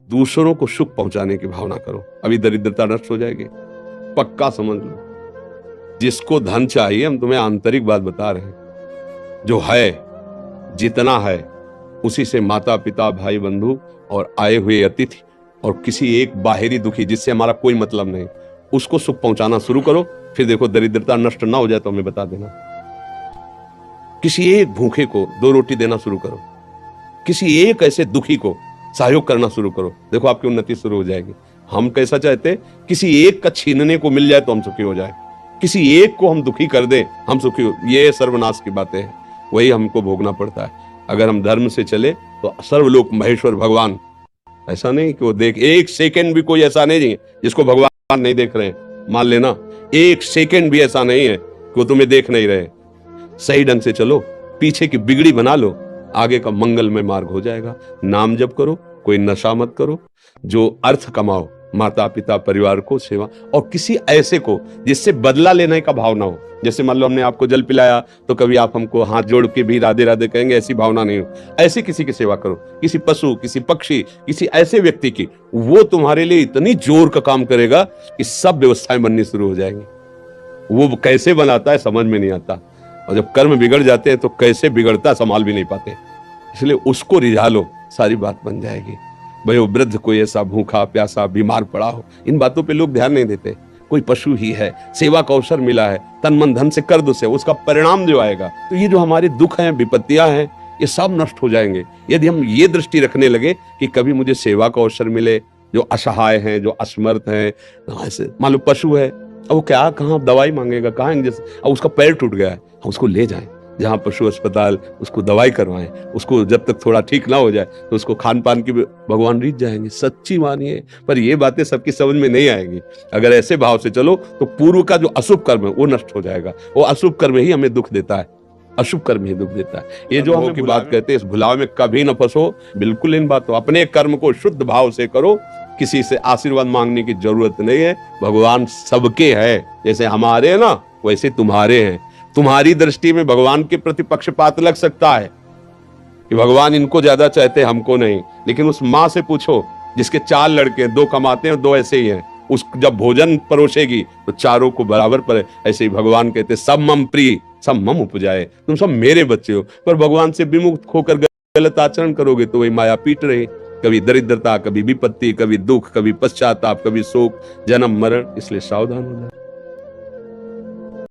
दूसरों को सुख पहुंचाने की भावना करो, अभी दरिद्रता नष्ट हो जाएगी। पक्का समझ लो। जिसको धन चाहिए, हम तुम्हें आंतरिक बात बता रहे हैं, जो है जितना है उसी से माता पिता भाई बंधु और आए हुए अतिथि और किसी एक बाहरी दुखी जिससे हमारा कोई मतलब नहीं, उसको सुख पहुंचाना शुरू करो। फिर देखो दरिद्रता नष्ट ना हो जाए तो हमें बता देना। किसी एक भूखे को 2 रोटी देना शुरू करो, किसी एक ऐसे दुखी को सहयोग करना शुरू करो, देखो आपकी उन्नति शुरू हो जाएगी। हम कैसा चाहते, किसी एक का छीनने को मिल जाए तो हम सुखी हो जाए, किसी एक को हम दुखी कर दें हम सुखी हो, ये सर्वनाश की बातें हैं, वही हमको भोगना पड़ता है। अगर हम धर्म से चले तो सर्वलोक महेश्वर भगवान, ऐसा नहीं कि वो देख, एक सेकंड भी कोई ऐसा नहीं है जिसको भगवान नहीं देख रहे हैं। मान लेना, एक सेकंड भी ऐसा नहीं है कि वो तुम्हें देख नहीं रहे। सही ढंग से चलो, पीछे की बिगड़ी बना लो, आगे का मंगलमय मार्ग हो जाएगा। नाम जप करो, कोई नशा मत करो, जो अर्थ कमाओ, माता पिता परिवार को सेवा, और किसी ऐसे को जिससे बदला लेने का भाव ना हो। जैसे मान लो हमने आपको जल पिलाया तो कभी आप हमको हाथ जोड़ के भी राधे राधे कहेंगे, ऐसी भावना नहीं हो। ऐसे किसी की सेवा करो, किसी पशु, किसी पक्षी, किसी ऐसे व्यक्ति की, वो तुम्हारे लिए इतनी जोर का काम करेगा कि सब व्यवस्थाएं बननी शुरू हो जाएंगी। वो कैसे बनाता है समझ में नहीं आता, और जब कर्म बिगड़ जाते हैं तो कैसे बिगड़ता संभाल भी नहीं पाते। इसलिए उसको रिझा लो, सारी बात बन जाएगी। भाई वो वृद्ध कोई ऐसा भूखा प्यासा बीमार पड़ा हो, इन बातों पे लोग ध्यान नहीं देते। कोई पशु ही है, सेवा का अवसर मिला है, तन मन धन से कर दो से, उसका परिणाम जो आएगा, तो ये जो हमारे दुख हैं, विपत्तियां हैं, ये सब नष्ट हो जाएंगे यदि हम ये दृष्टि रखने लगे कि कभी मुझे सेवा का अवसर मिले। जो असहाय हैं, जो असमर्थ हैं, ऐसे मान लो पशु है, अब वो क्या कहाँ दवाई मांगेगा, कहाँ इंजेक्शन, अब उसका पैर टूट गया है, हम उसको ले जाएं जहाँ पशु अस्पताल, उसको दवाई करवाएं, उसको जब तक थोड़ा ठीक ना हो जाए तो उसको खान पान की भगवान रीत जाएंगे। सच्ची मानिए, पर ये बातें सबकी समझ में नहीं आएंगी। अगर ऐसे भाव से चलो तो पूर्व का जो अशुभ कर्म है वो नष्ट हो जाएगा। वो अशुभ कर्म ही हमें दुख देता है, अशुभ कर्म ही दुख देता है। ये जो हम की बात कहते हैं, इस भुलाव में कभी न फंसो, बिल्कुल इन बातों, अपने कर्म को शुद्ध भाव से करो, किसी से आशीर्वाद मांगने की जरूरत नहीं है। भगवान सबके है, जैसे हमारे है ना वैसे तुम्हारे हैं। तुम्हारी दृष्टि में भगवान के प्रति पक्षपात लग सकता है कि भगवान इनको ज्यादा चाहते हैं हमको नहीं, लेकिन उस माँ से पूछो जिसके 4 लड़के, 2 कमाते हैं और 2 ऐसे ही हैं, उस जब भोजन परोसेगी तो चारों को बराबर पर। ऐसे ही भगवान कहते सब मम प्रिय सब मम उपजाए, तुम सब मेरे बच्चे हो। पर भगवान से विमुक्त होकर गलत आचरण करोगे तो वही माया पीट रही, कभी दरिद्रता, कभी विपत्ति, कभी दुख, कभी पश्चाताप, कभी शोक, जन्म मरण। इसलिए सावधान हो जाए।